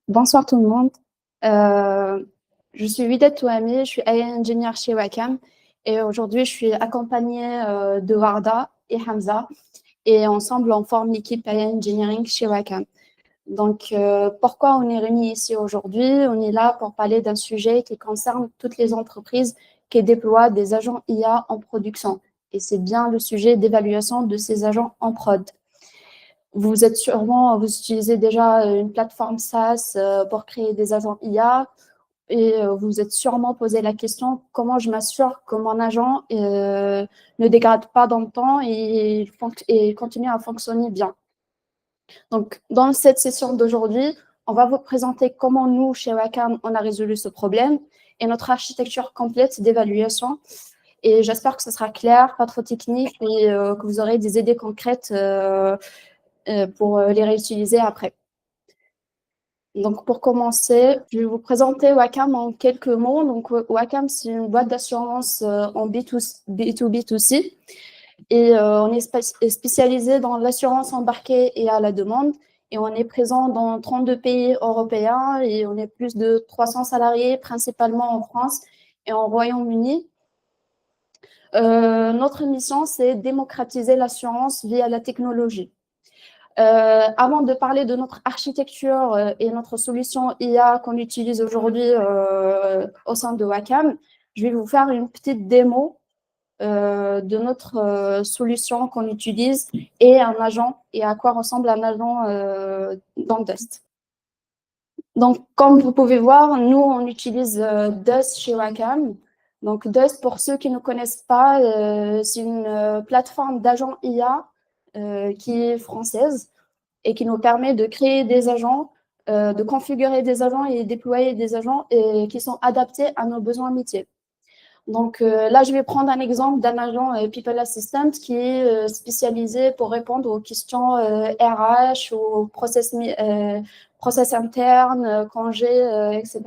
Bonsoir tout le monde. Euh, je suis Widad Touami, je suis AI Engineer chez Wacom et aujourd'hui je suis accompagnée de Warda et Hamza et ensemble on forme l'équipe AI Engineering chez Wacom. Donc pourquoi on est réunis ici aujourd'hui? On est là pour parler d'un sujet qui concerne toutes les entreprises qui déploient des agents IA en production et c'est bien le sujet d'évaluation de ces agents en prod. Vous utilisez déjà une plateforme SaaS pour créer des agents IA et vous vous êtes sûrement posé la question comment je m'assure que mon agent ne dégrade pas dans le temps et continue à fonctionner bien. Donc, dans cette session d'aujourd'hui, on va vous présenter comment nous, chez Wacom, on a résolu ce problème et notre architecture complète d'évaluation. Et j'espère que ce sera clair, pas trop technique et que vous aurez des idées concrètes pour les réutiliser après. Donc, pour commencer, je vais vous présenter Wacom en quelques mots. Donc, Wacom, c'est une boîte d'assurance en B2B2C et on est spécialisé dans l'assurance embarquée et à la demande. Et on est présent dans 32 pays européens et on est plus de 300 salariés, principalement en France et en Royaume-Uni. Notre mission, c'est démocratiser l'assurance via la technologie. Avant de parler de notre architecture et notre solution IA qu'on utilise aujourd'hui au sein de Wacom, je vais vous faire une petite démo de notre solution qu'on utilise et un agent et à quoi ressemble un agent dans Dust. Donc, comme vous pouvez voir, nous, on utilise Dust chez Wacom. Donc, Dust, pour ceux qui ne connaissent pas, c'est une plateforme d'agents IA qui est française et qui nous permet de créer des agents, de configurer des agents et déployer des agents qui sont adaptés à nos besoins métiers. Donc là, je vais prendre un exemple d'un agent People Assistant qui est spécialisé pour répondre aux questions RH, aux process internes, congés, etc.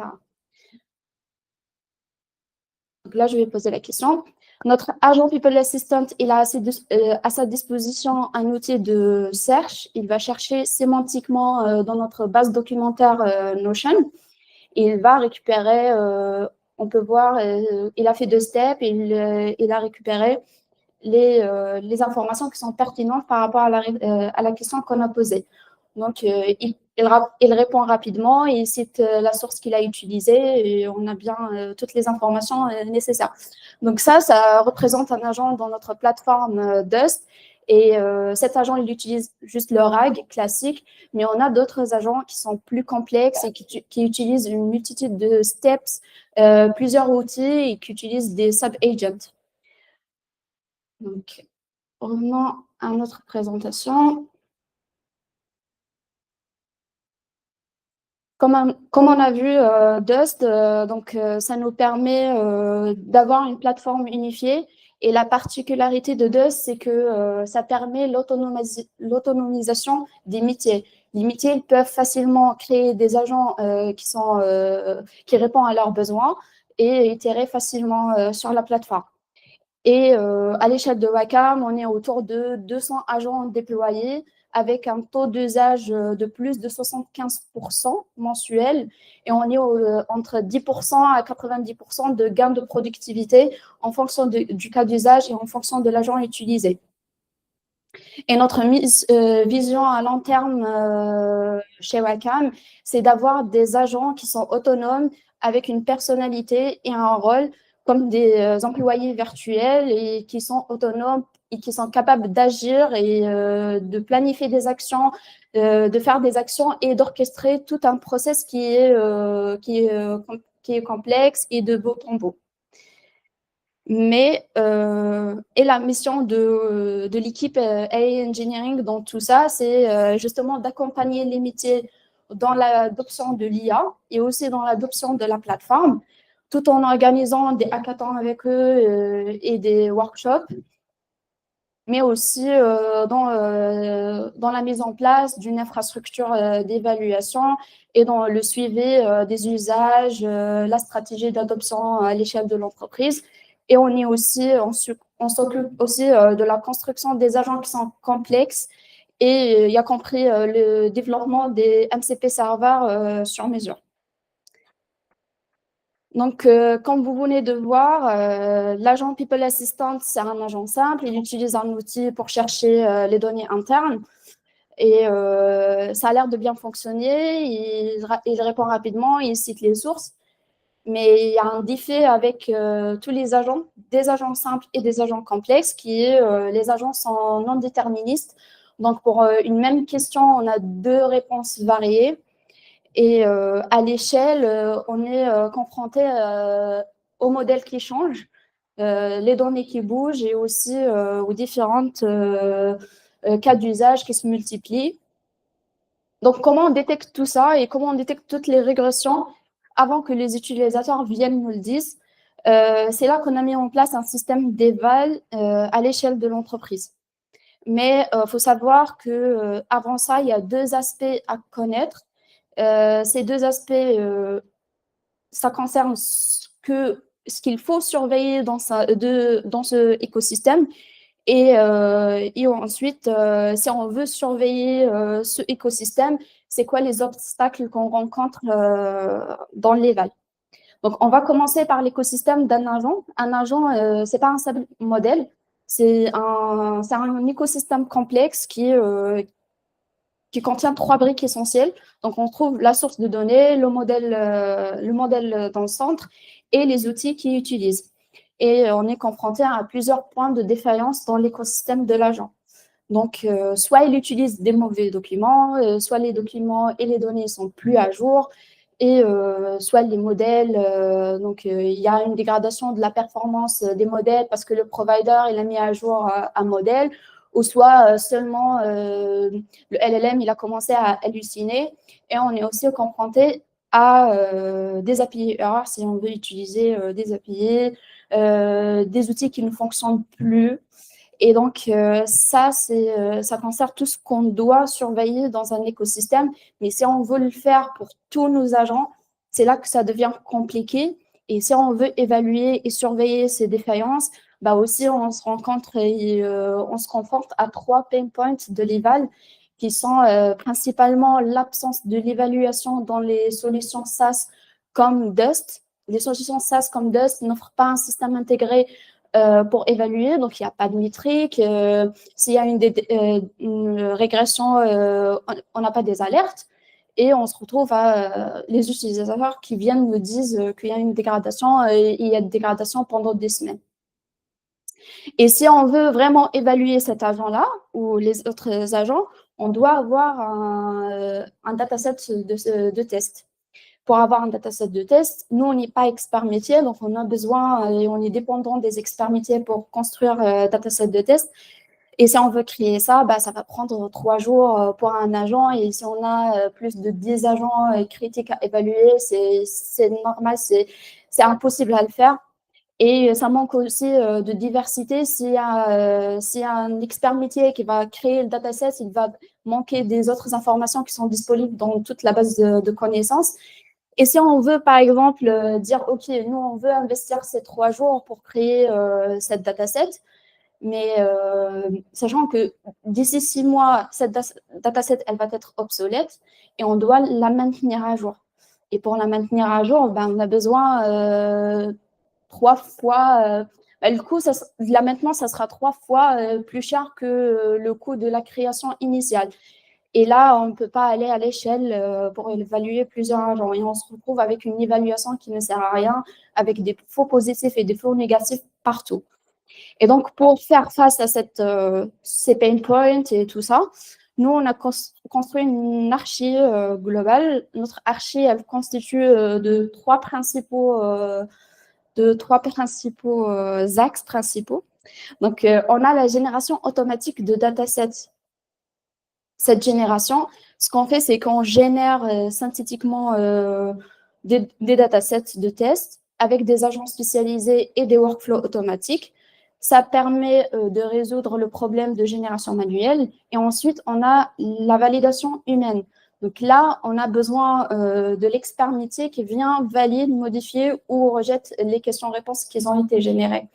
Donc là, je vais poser la question. Notre agent People Assistant, il a à sa disposition un outil de search. Il va chercher sémantiquement dans notre base documentaire Notion. Et il va récupérer, on peut voir, il a fait 2 steps et il a récupéré les informations qui sont pertinentes par rapport à la question qu'on a posée. Donc, il répond rapidement, il cite la source qu'il a utilisée et on a bien toutes les informations nécessaires. Donc ça représente un agent dans notre plateforme Dust. Et cet agent, il utilise juste le RAG classique, mais on a d'autres agents qui sont plus complexes et qui utilisent une multitude de steps, plusieurs outils et qui utilisent des sub-agents. Donc, revenons à notre présentation. Comme on a vu, Dust, ça nous permet d'avoir une plateforme unifiée. Et la particularité de Dust, c'est que ça permet l'autonomisation des métiers. Les métiers ils peuvent facilement créer des agents qui répondent à leurs besoins et itérer facilement sur la plateforme. Et à l'échelle de Wacom, on est autour de 200 agents déployés avec un taux d'usage de plus de 75% mensuel. Et on est entre 10% à 90% de gains de productivité en fonction du cas d'usage et en fonction de l'agent utilisé. Et notre vision à long terme chez Wacom, c'est d'avoir des agents qui sont autonomes avec une personnalité et un rôle comme des employés virtuels et qui sont autonomes et qui sont capables d'agir et de planifier des actions, de faire des actions et d'orchestrer tout un process qui est complexe et de bout en bout. Mais et la mission de l'équipe AI Engineering dans tout ça, c'est justement d'accompagner les métiers dans l'adoption de l'IA et aussi dans l'adoption de la plateforme, tout en organisant des hackathons avec eux et des workshops, mais aussi dans la mise en place d'une infrastructure d'évaluation et dans le suivi des usages, la stratégie d'adoption à l'échelle de l'entreprise. Et on s'occupe aussi de la construction des agents qui sont complexes et il y a compris le développement des MCP serveurs sur mesure. Donc, comme vous venez de voir, l'agent People Assistant, c'est un agent simple. Il utilise un outil pour chercher les données internes. Et ça a l'air de bien fonctionner. Il répond rapidement, il cite les sources. Mais il y a un défi avec tous les agents, des agents simples et des agents complexes, qui est les agents sont non déterministes. Donc, pour une même question, on a deux réponses variées. Et à l'échelle, on est confronté aux modèles qui changent, les données qui bougent et aussi aux différentes cas d'usage qui se multiplient. Donc, comment on détecte tout ça et comment on détecte toutes les régressions avant que les utilisateurs viennent nous le disent? C'est là qu'on a mis en place un système d'éval à l'échelle de l'entreprise. Mais il faut savoir qu'avant ça, il y a deux aspects à connaître. Ces deux aspects, ça concerne ce qu'il faut surveiller dans ce écosystème. Et ensuite, si on veut surveiller ce écosystème, c'est quoi les obstacles qu'on rencontre dans l'éval? Donc, on va commencer par l'écosystème d'un agent. Un agent, ce n'est pas un simple modèle, c'est un écosystème complexe qui contient trois briques essentielles. Donc, on trouve la source de données, le modèle dans le centre et les outils qu'il utilise. Et on est confronté à plusieurs points de défaillance dans l'écosystème de l'agent. Donc, soit il utilise des mauvais documents, soit les documents et les données ne sont plus à jour, et soit les modèles, il y a une dégradation de la performance des modèles parce que le provider il a mis à jour un modèle, ou soit seulement le LLM il a commencé à halluciner, et on est aussi confronté à des API erreurs si on veut utiliser des API, des outils qui ne fonctionnent plus. Et donc, ça concerne tout ce qu'on doit surveiller dans un écosystème. Mais si on veut le faire pour tous nos agents, c'est là que ça devient compliqué. Et si on veut évaluer et surveiller ces défaillances, bah aussi, on se confronte à trois pain points de l'EVAL qui sont principalement l'absence de l'évaluation dans les solutions SaaS comme Dust. Les solutions SaaS comme Dust n'offrent pas un système intégré pour évaluer. Donc, il n'y a pas de métrique. S'il y a une régression, on n'a pas des alertes. Et on se retrouve à les utilisateurs qui viennent nous disent qu'il y a une dégradation et il y a une dégradation pendant des semaines. Et si on veut vraiment évaluer cet agent-là ou les autres agents, on doit avoir un dataset de test. Pour avoir un dataset de test, nous, on n'est pas expert métier, donc on a besoin et on est dépendant des experts métiers pour construire un dataset de test. Et si on veut créer ça, bah, ça va prendre 3 jours pour un agent. Et si on a plus de 10 agents critiques à évaluer, c'est normal, c'est impossible à le faire. Et ça manque aussi de diversité. S'il y a un expert métier qui va créer le dataset, il va manquer des autres informations qui sont disponibles dans toute la base de connaissances. Et si on veut, par exemple, dire, OK, nous, on veut investir ces 3 jours pour créer cette dataset, mais sachant que d'ici 6 mois, cette dataset, elle va être obsolète et on doit la maintenir à jour. Et pour la maintenir à jour, ben, on a besoin 3 fois... le coût de la maintenance, ça sera 3 fois plus cher que le coût de la création initiale. Et là, on ne peut pas aller à l'échelle pour évaluer plusieurs agents. Et on se retrouve avec une évaluation qui ne sert à rien, avec des faux positifs et des faux négatifs partout. Et donc, pour faire face à ces pain points et tout ça, nous, on a construit une archi globale. Notre archi, elle constitue de trois principaux axes principaux. Donc, on a la génération automatique de datasets. Cette génération, ce qu'on fait, c'est qu'on génère synthétiquement des datasets de tests avec des agents spécialisés et des workflows automatiques. Ça permet de résoudre le problème de génération manuelle. Et ensuite, on a la validation humaine. Donc là, on a besoin de l'expert métier qui vient valide, modifier ou rejette les questions-réponses qui ont été générées.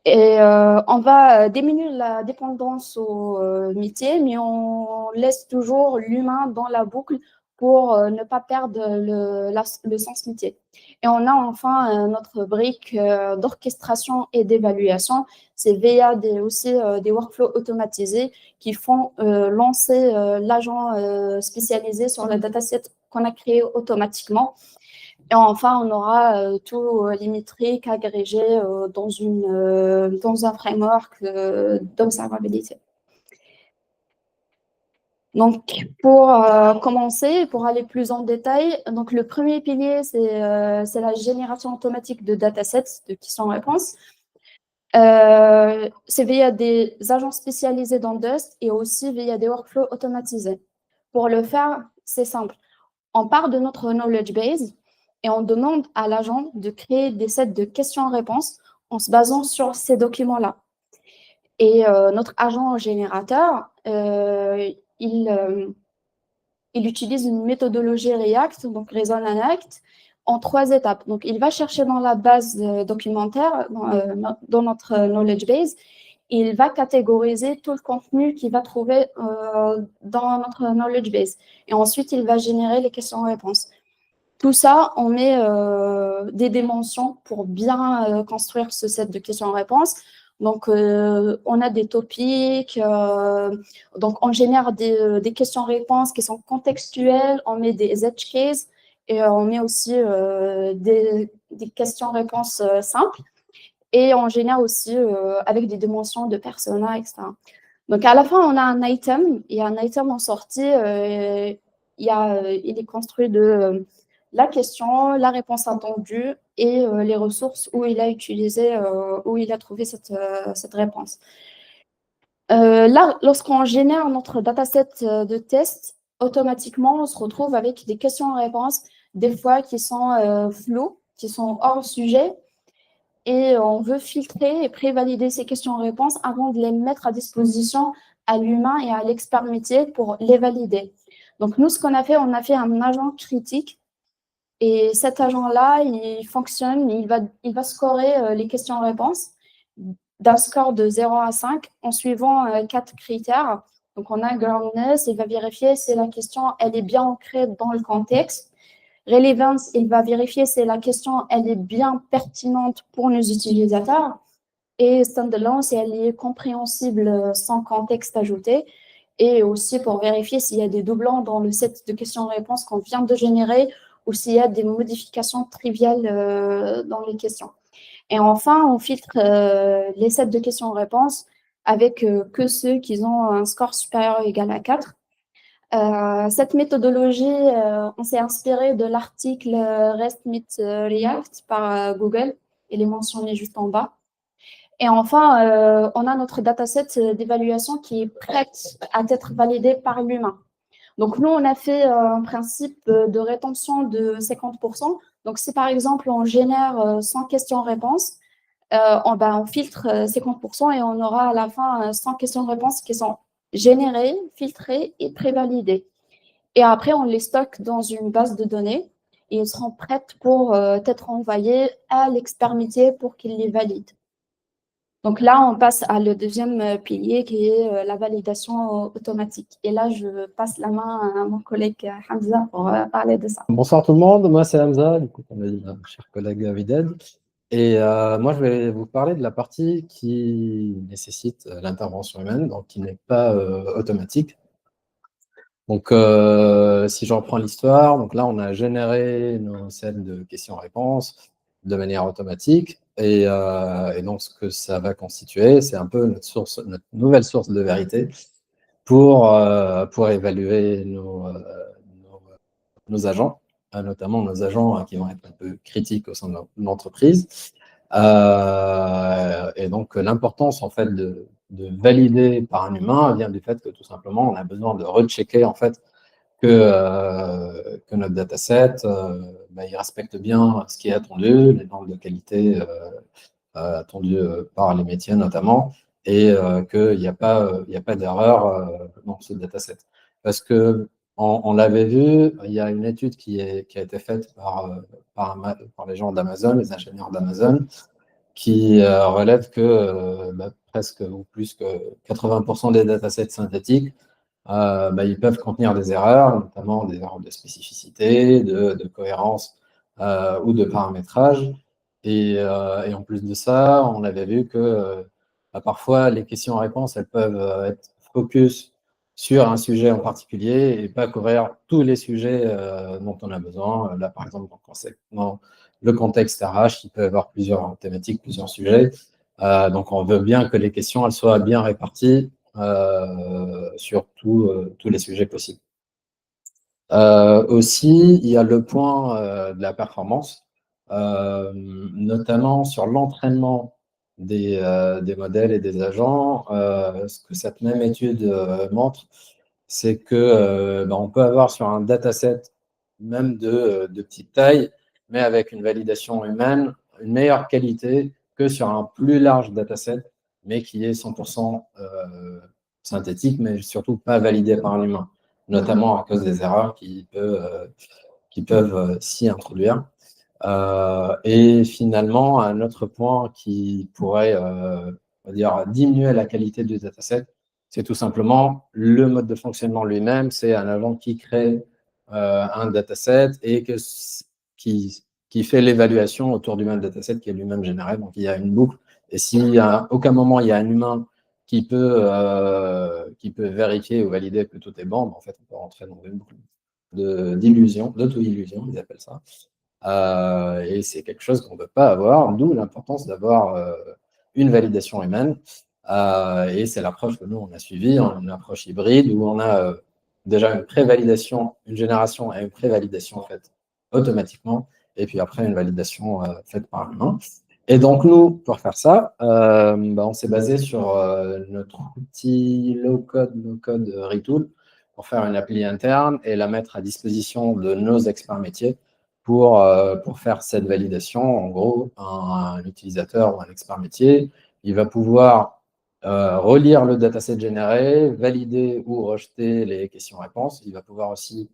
Et on va diminuer la dépendance au métier, mais on laisse toujours l'humain dans la boucle pour ne pas perdre le sens métier. Et on a enfin notre brique d'orchestration et d'évaluation. C'est via aussi des workflows automatisés qui font lancer l'agent spécialisé sur le dataset qu'on a créé automatiquement. Et enfin, on aura tous les métriques agrégées dans un framework d'observabilité. Donc, pour commencer, pour aller plus en détail, donc le premier pilier, c'est la génération automatique de datasets, de questions-réponses. C'est via des agents spécialisés dans Dust et aussi via des workflows automatisés. Pour le faire, c'est simple. On part de notre knowledge base et on demande à l'agent de créer des sets de questions-réponses en se basant sur ces documents-là. Et notre agent générateur, il utilise une méthodologie React, donc Reason and Act, en 3 étapes. Donc, il va chercher dans la base documentaire, dans notre knowledge base, et il va catégoriser tout le contenu qu'il va trouver dans notre knowledge base. Et ensuite, il va générer les questions-réponses. Tout ça, on met des dimensions pour bien construire ce set de questions-réponses. Donc, on a des topics, donc on génère des questions-réponses qui sont contextuelles, on met des edge cases et on met aussi des questions-réponses simples et on génère aussi avec des dimensions de persona, etc. Donc, à la fin, on a un item et un item en sortie, il est construit de la question, la réponse attendue et les ressources où il a utilisé, où il a trouvé cette réponse. Là, lorsqu'on génère notre dataset de test, automatiquement, on se retrouve avec des questions-réponses, des fois qui sont floues, qui sont hors sujet, et on veut filtrer et prévalider ces questions-réponses avant de les mettre à disposition à l'humain et à l'expert métier pour les valider. Donc, nous, ce qu'on a fait, on a fait un agent critique et cet agent-là, il fonctionne, il va scorer les questions-réponses d'un score de 0 à 5 en suivant 4 critères. Donc, on a groundness, il va vérifier si la question, elle est bien ancrée dans le contexte. Relevance, il va vérifier si la question, elle est bien pertinente pour nos utilisateurs. Et standalone, si elle est compréhensible sans contexte ajouté. Et aussi pour vérifier s'il y a des doublons dans le set de questions-réponses qu'on vient de générer ou s'il y a des modifications triviales dans les questions. Et enfin, on filtre les sets de questions-réponses avec que ceux qui ont un score supérieur ou égal à 4. Cette méthodologie, on s'est inspiré de l'article REST Meet React par Google. Il est mentionné juste en bas. Et enfin, on a notre dataset d'évaluation qui est prête à être validé par l'humain. Donc, nous, on a fait un principe de rétention de 50%. Donc, si par exemple, on génère 100 questions-réponses, on filtre 50% et on aura à la fin 100 questions-réponses qui sont générées, filtrées et prévalidées. Et après, on les stocke dans une base de données et elles seront prêtes pour être envoyées à l'expert métier pour qu'il les valide. Donc là, on passe à le deuxième pilier qui est la validation automatique. Et là, je passe la main à mon collègue Hamza pour parler de ça. Bonsoir tout le monde, moi c'est Hamza, du coup, comme l'a dit mon cher collègue Vided. Et moi, je vais vous parler de la partie qui nécessite l'intervention humaine, donc qui n'est pas automatique. Donc, si je reprends l'histoire, donc là, on a généré nos sets de questions-réponses de manière automatique. Et donc, ce que ça va constituer, c'est un peu notre nouvelle source de vérité pour évaluer nos agents, notamment nos agents qui vont être un peu critiques au sein de l'entreprise. Et donc, l'importance, en fait, de valider par un humain vient du fait que, tout simplement, on a besoin de rechecker, en fait, que notre dataset, il respecte bien ce qui est attendu, les normes de qualité attendues par les métiers, notamment, et qu'il n'y a pas d'erreur dans ce dataset. Parce que on l'avait vu, il y a une étude qui a été faite par les gens d'Amazon, les ingénieurs d'Amazon, qui relève que presque ou plus que 80% des datasets synthétiques ils peuvent contenir des erreurs, notamment des erreurs de spécificité, de cohérence ou de paramétrage. Et en plus de ça, on avait vu que parfois les questions-réponses, elles peuvent être focus sur un sujet en particulier et pas couvrir tous les sujets dont on a besoin. Là, par exemple, dans le contexte RH, il peut y avoir plusieurs thématiques, plusieurs sujets. Donc, on veut bien que les questions elles soient bien réparties sur tous les sujets possibles. Aussi, il y a le point de la performance, notamment sur l'entraînement des modèles et des agents. Ce que cette même étude montre, c'est que on peut avoir sur un dataset même de petite taille, mais avec une validation humaine, une meilleure qualité que sur un plus large dataset, mais qui est 100% synthétique, mais surtout pas validé par un humain, notamment à cause des erreurs qui peuvent s'y introduire. Et finalement, un autre point qui pourrait on va dire, diminuer la qualité du dataset, c'est tout simplement le mode de fonctionnement lui-même. C'est un agent qui crée un dataset et qui fait l'évaluation autour du même dataset qui est lui-même généré. Donc, il y a une boucle. Et si à aucun moment, il y a un humain qui peut vérifier ou valider que tout est bon, en fait, on peut rentrer dans une boucle d'illusion, d'auto-illusion, ils appellent ça. Et c'est quelque chose qu'on ne peut pas avoir, d'où l'importance d'avoir une validation humaine. Et c'est l'approche que nous, on a suivie, une approche hybride où on a déjà une pré-validation, une génération et une pré-validation faite automatiquement, et puis après une validation faite par l'humain. Et donc, nous, pour faire ça, on s'est basé sur notre outil low-code, no-code Retool pour faire une appli interne et la mettre à disposition de nos experts métiers pour faire cette validation. En gros, un utilisateur ou un expert métier, il va pouvoir relire le dataset généré, valider ou rejeter les questions-réponses. Il va pouvoir aussi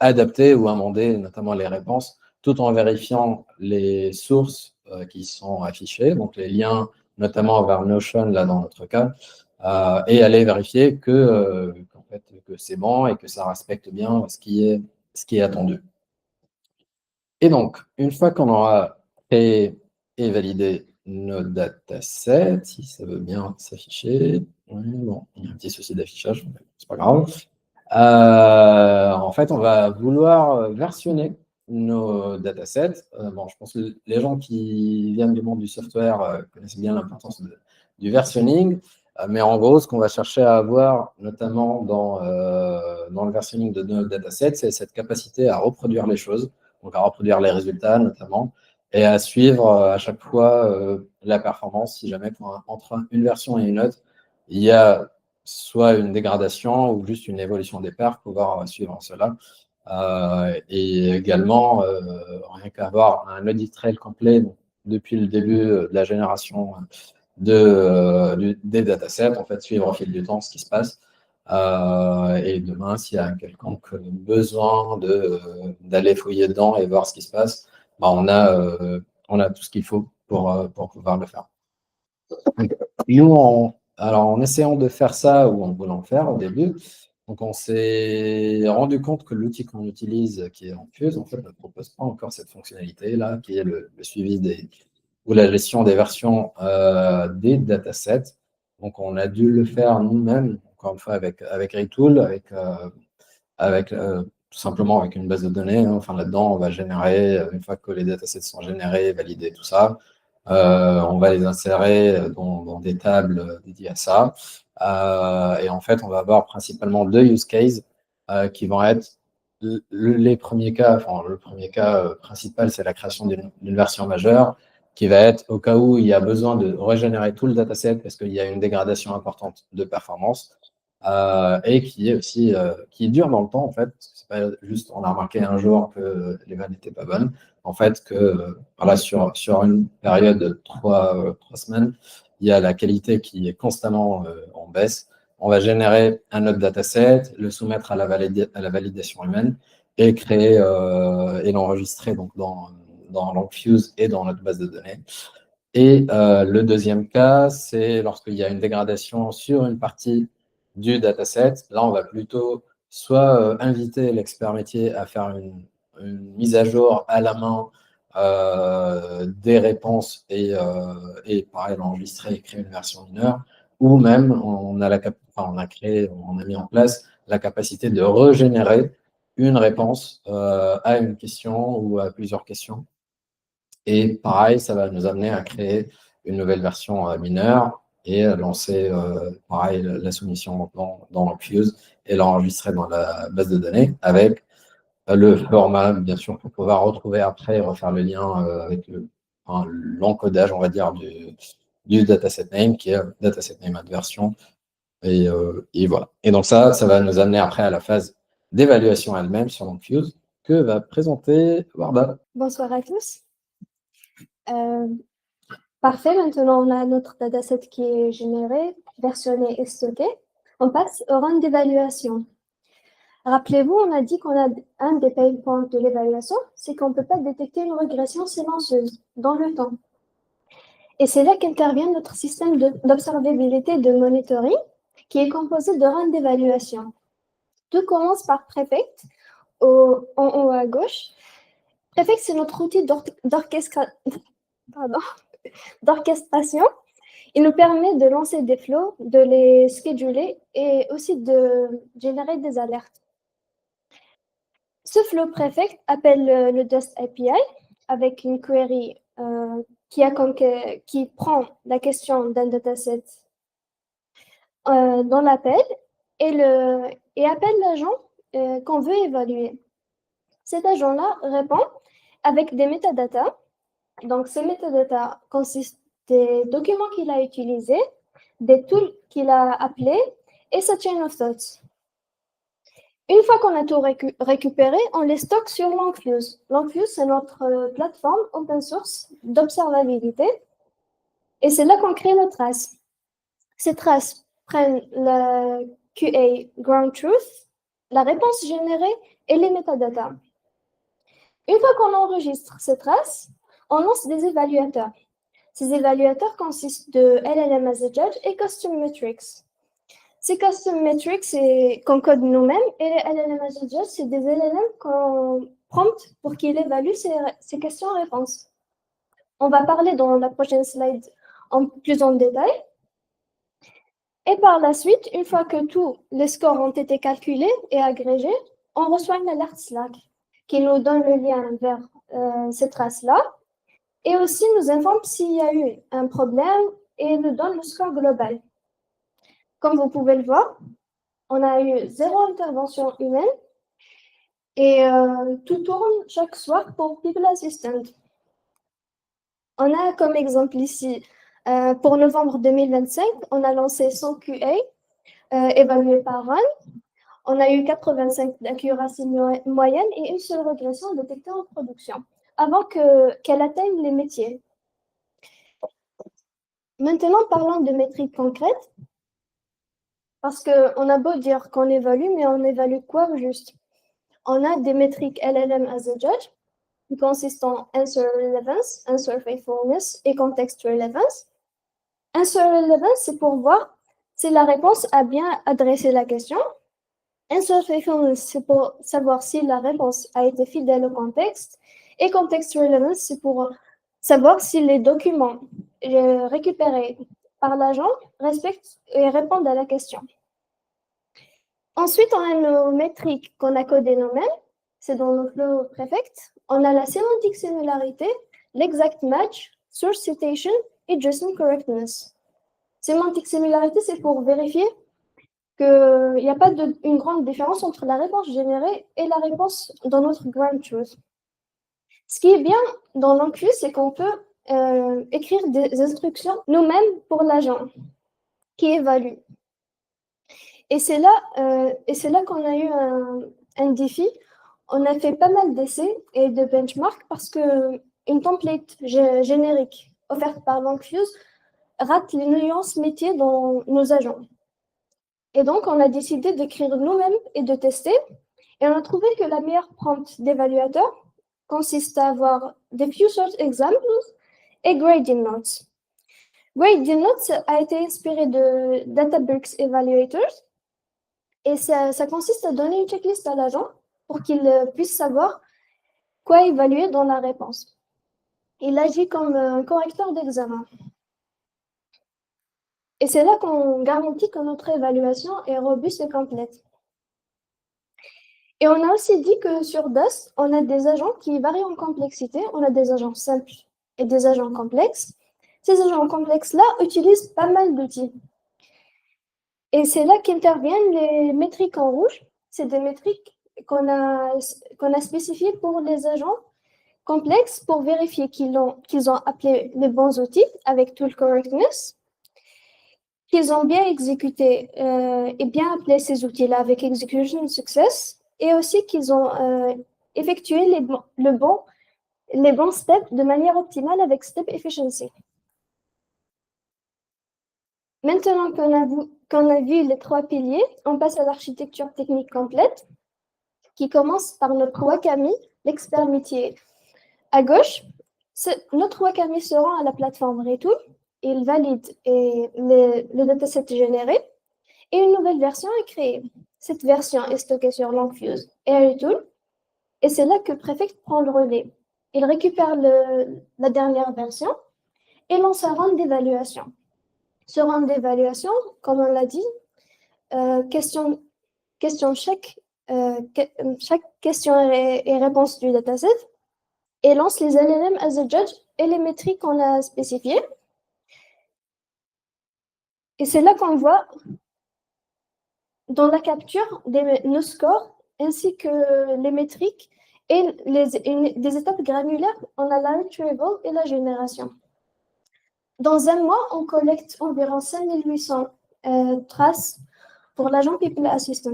adapter ou amender notamment les réponses, tout en vérifiant les sources qui sont affichées, donc les liens notamment vers Notion, là dans notre cas, et aller vérifier qu'en fait, que c'est bon et que ça respecte bien ce qui est attendu. Et donc, une fois qu'on aura créé et validé nos datasets, si ça veut bien s'afficher, bon, il y a un petit souci d'affichage, mais c'est pas grave. En fait, on va vouloir versionner nos datasets. Bon, je pense que les gens qui viennent du monde du software connaissent bien l'importance du versionning. Mais en gros, ce qu'on va chercher à avoir, notamment dans le versionning de nos datasets, c'est cette capacité à reproduire les choses, donc à reproduire les résultats notamment, et à suivre à chaque fois la performance, si jamais entre une version et une autre, il y a soit une dégradation ou juste une évolution des perfs, pouvoir suivre cela. Et également, rien qu'avoir un audit trail complet depuis le début de la génération des datasets, en fait, suivre au fil du temps ce qui se passe. Et demain, s'il y a un quelconque besoin d'aller fouiller dedans et voir ce qui se passe, on a tout ce qu'il faut pour pouvoir le faire. Donc, nous, alors, en essayant de faire ça, ou en voulant le faire au début, donc on s'est rendu compte que l'outil qu'on utilise, qui est Enfuse, en fait, ne propose pas encore cette fonctionnalité-là, qui est le suivi ou la gestion des versions des datasets. Donc, on a dû le faire nous-mêmes, encore une fois, avec Retool, tout simplement avec une base de données. Enfin, là-dedans, on va générer, une fois que les datasets sont générés, validés, tout ça, on va les insérer dans des tables dédiées à ça. Et en fait, on va avoir principalement deux use cases qui vont être les premiers cas. Enfin, le premier cas principal, c'est la création d'une version majeure qui va être au cas où il y a besoin de régénérer tout le dataset parce qu'il y a une dégradation importante de performance. Et qui est aussi qui dure dans le temps en fait, parce que c'est pas juste on a remarqué un jour que les vannes n'étaient pas bonnes, en fait que voilà, sur une période de trois semaines, il y a la qualité qui est constamment en baisse. On va générer un autre dataset, le soumettre à la validation humaine et créer et l'enregistrer donc dans dans LangFuse et dans notre base de données. Et le deuxième cas, c'est lorsqu'il y a une dégradation sur une partie du dataset. Là, on va plutôt soit inviter l'expert métier à faire une mise à jour à la main des réponses et pareil, l'enregistrer et créer une version mineure, ou même on a mis en place la capacité de régénérer une réponse à une question ou à plusieurs questions. Et pareil, ça va nous amener à créer une nouvelle version mineure et lancer pareil, la soumission dans LangFuse et l'enregistrer dans la base de données avec le format, bien sûr, pour pouvoir retrouver après et refaire le lien avec l'encodage, on va dire, du dataset name, qui est dataset name add version. Et voilà. Et donc ça va nous amener après à la phase d'évaluation elle-même sur LangFuse que va présenter Warda. Bonsoir à tous. Parfait, maintenant on a notre dataset qui est généré, versionné et stocké. On passe au round d'évaluation. Rappelez-vous, on a dit qu'on a un des pain points de l'évaluation, c'est qu'on ne peut pas détecter une régression silencieuse dans le temps. Et c'est là qu'intervient notre système d'observabilité de monitoring qui est composé de rounds d'évaluation. Tout commence par Prefect, en haut à gauche. Prefect, c'est notre outil d'orchestration. Il nous permet de lancer des flows, de les scheduler et aussi de générer des alertes. Ce flow Prefect appelle le Dust API avec une query qui prend la question d'un dataset dans l'appel et appelle l'agent qu'on veut évaluer. Cet agent-là répond avec des métadatas. Donc, ces métadatas consistent des documents qu'il a utilisés, des tools qu'il a appelés et sa chain of thoughts. Une fois qu'on a tout récupéré, on les stocke sur LangFuse. LangFuse, c'est notre plateforme open source d'observabilité et c'est là qu'on crée nos traces. Ces traces prennent la QA Ground Truth, la réponse générée et les métadatas. Une fois qu'on enregistre ces traces, on lance des évaluateurs. Ces évaluateurs consistent de LLM as a Judge et Custom Metrics. Ces Custom Metrics, c'est qu'on code nous-mêmes et les LLM as a Judge, c'est des LLM qu'on prompte pour qu'ils évaluent ces questions-réponses. On va parler dans la prochaine slide plus en détail. Et par la suite, une fois que tous les scores ont été calculés et agrégés, on reçoit une alerte Slack qui nous donne le lien vers ces traces-là et aussi nous informe s'il y a eu un problème et nous donne le score global. Comme vous pouvez le voir, on a eu 0 intervention humaine et tout tourne chaque soir pour People Assistant. On a comme exemple ici, pour novembre 2025, on a lancé 100 QA évalués par run. On a eu 85 d'accuracy moyenne et une seule régression détectée en production, avant qu'elle atteigne les métiers. Maintenant, parlons de métriques concrètes, parce qu'on a beau dire qu'on évalue, mais on évalue quoi au juste? On a des métriques LLM as a Judge, qui consistent en Answer Relevance, Answer Faithfulness et Context Relevance. Answer Relevance, c'est pour voir si la réponse a bien adressé la question. Answer Faithfulness, c'est pour savoir si la réponse a été fidèle au contexte. Et Context Relevance, c'est pour savoir si les documents récupérés par l'agent respectent et répondent à la question. Ensuite, on a nos métriques qu'on a codées nous-mêmes. C'est dans le flow Prefect. On a la sémantique similarité, l'exact match, source citation et JSON correctness. Sémantique similarité, c'est pour vérifier qu'il n'y a pas une grande différence entre la réponse générée et la réponse dans notre ground truth. Ce qui est bien dans LangFuse, c'est qu'on peut écrire des instructions nous-mêmes pour l'agent qui évalue. Et c'est là qu'on a eu un défi. On a fait pas mal d'essais et de benchmarks parce qu'une template générique offerte par LangFuse rate les nuances métiers dans nos agents. Et donc, on a décidé d'écrire nous-mêmes et de tester. Et on a trouvé que la meilleure prompt d'évaluateur, consiste à avoir des few short examples et grading notes. Grading notes a été inspiré de Databricks Evaluators et ça consiste à donner une checklist à l'agent pour qu'il puisse savoir quoi évaluer dans la réponse. Il agit comme un correcteur d'examen. Et c'est là qu'on garantit que notre évaluation est robuste et complète. Et on a aussi dit que sur DOS, on a des agents qui varient en complexité. On a des agents simples et des agents complexes. Ces agents complexes-là utilisent pas mal d'outils. Et c'est là qu'interviennent les métriques en rouge. C'est des métriques qu'on a spécifiées pour les agents complexes pour vérifier qu'ils ont appelé les bons outils avec tool correctness, qu'ils ont bien exécuté et bien appelé ces outils-là avec execution success, et aussi qu'ils ont effectué les bons steps de manière optimale avec step efficiency. Maintenant qu'on a vu les trois piliers, on passe à l'architecture technique complète, qui commence par notre Wakami, l'expert métier. À gauche, notre Wakami se rend à la plateforme Retool, il valide le dataset généré, et une nouvelle version est créée. Cette version est stockée sur Longfuse et Retool, et c'est là que Prefect prend le relais. Il récupère la dernière version et lance un round d'évaluation. Ce round d'évaluation, comme on l'a dit, chaque question et réponse du dataset et lance les LLM as a judge et les métriques qu'on a spécifiées. Et c'est là qu'on voit dans la capture nos scores ainsi que les métriques et des étapes granulaires, on a la retrieval et la génération. Dans un mois, on collecte environ 5800 traces pour l'agent People Assistant.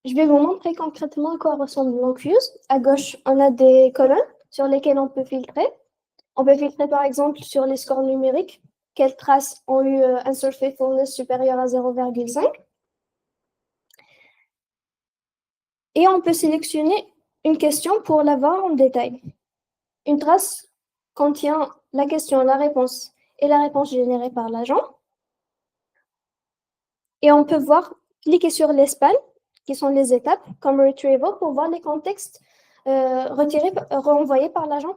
Je vais vous montrer concrètement à quoi ressemble Longfuse. À gauche, on a des colonnes sur lesquelles on peut filtrer. On peut filtrer par exemple sur les scores numériques, quelles traces ont eu un search faithfulness supérieur à 0,5. Et on peut sélectionner une question pour la voir en détail. Une trace contient la question, la réponse et la réponse générée par l'agent. Et on peut cliquer sur les spans, qui sont les étapes, comme retrieval, pour voir les contextes renvoyés par l'agent.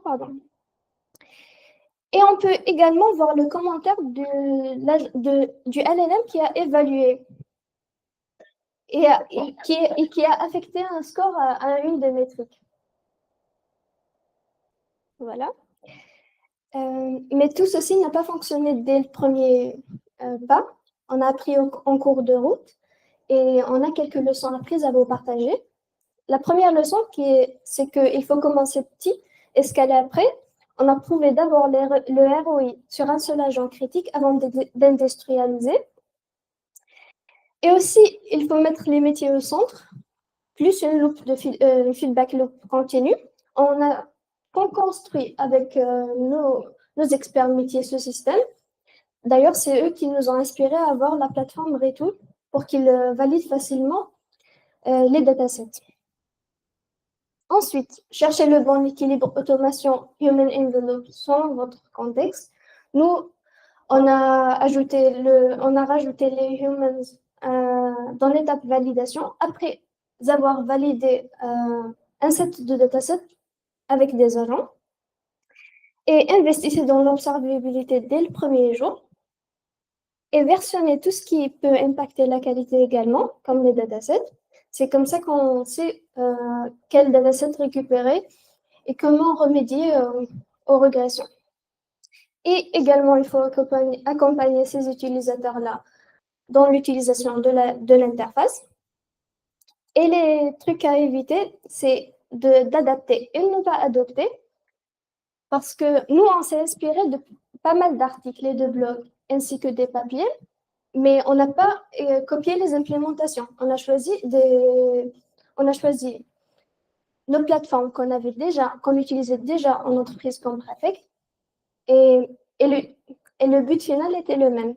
Et on peut également voir le commentaire du LLM qui a évalué et qui a affecté un score à une des métriques. Voilà. Mais tout ceci n'a pas fonctionné dès le premier pas. On a appris en cours de route et on a quelques leçons apprises à vous partager. La première leçon, c'est qu'il faut commencer petit et escaler après. On a prouvé d'abord le ROI sur un seul agent critique avant d'industrialiser. Et aussi, il faut mettre les métiers au centre, plus une feedback loop continue. On a construit avec nos experts métiers ce système. D'ailleurs, c'est eux qui nous ont inspirés à avoir la plateforme Retool pour qu'ils valident facilement les datasets. Ensuite, cherchez le bon équilibre automation human in the loop selon votre contexte. Nous, on a rajouté les humans dans l'étape validation après avoir validé un set de datasets avec des agents et investissez dans l'observabilité dès le premier jour et versionnez tout ce qui peut impacter la qualité également, comme les datasets. C'est comme ça qu'on sait quel dataset récupérer et comment remédier aux régressions. Et également, il faut accompagner ces utilisateurs-là dans l'utilisation de l'interface. Et les trucs à éviter, c'est d'adapter et ne pas adopter, parce que nous, on s'est inspiré de pas mal d'articles et de blogs, ainsi que des papiers, mais on n'a pas copié les implémentations. On a choisi nos plateformes qu'on utilisait déjà en entreprise comme Prefect, et le but final était le même.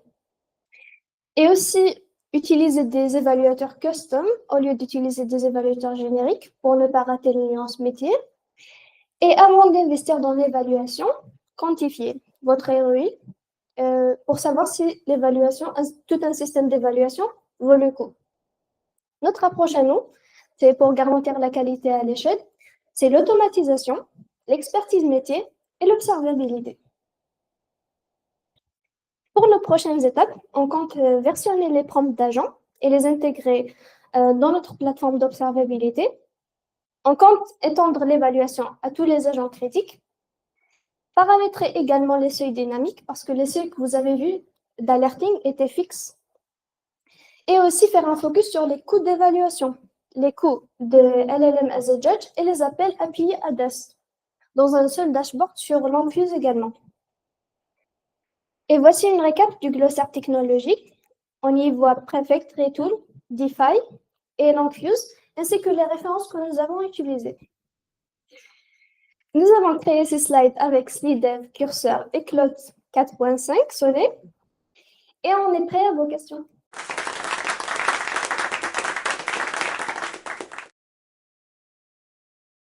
Et aussi, Utiliser des évaluateurs custom au lieu d'utiliser des évaluateurs génériques pour ne pas rater les nuances métier. Et avant d'investir dans l'évaluation, quantifier votre ROI pour savoir si tout un système d'évaluation vaut le coup. Notre approche à nous, c'est pour garantir la qualité à l'échelle, c'est l'automatisation, l'expertise métier et l'observabilité. Pour nos prochaines étapes, on compte versionner les prompts d'agents et les intégrer dans notre plateforme d'observabilité. On compte étendre l'évaluation à tous les agents critiques. Paramétrer également les seuils dynamiques parce que les seuils que vous avez vus d'alerting étaient fixes. Et aussi faire un focus sur les coûts d'évaluation, les coûts de LLM as a judge et les appels appuyés à DAS dans un seul dashboard sur l'Enfuse également. Et voici une récap du glossaire technologique. On y voit Prefect, Retool, DeFi et l'Enfuse, ainsi que les références que nous avons utilisées. Nous avons créé ces slides avec SlideDev, Cursor et Claude 4.5 Sonnet. Et on est prêt à vos questions.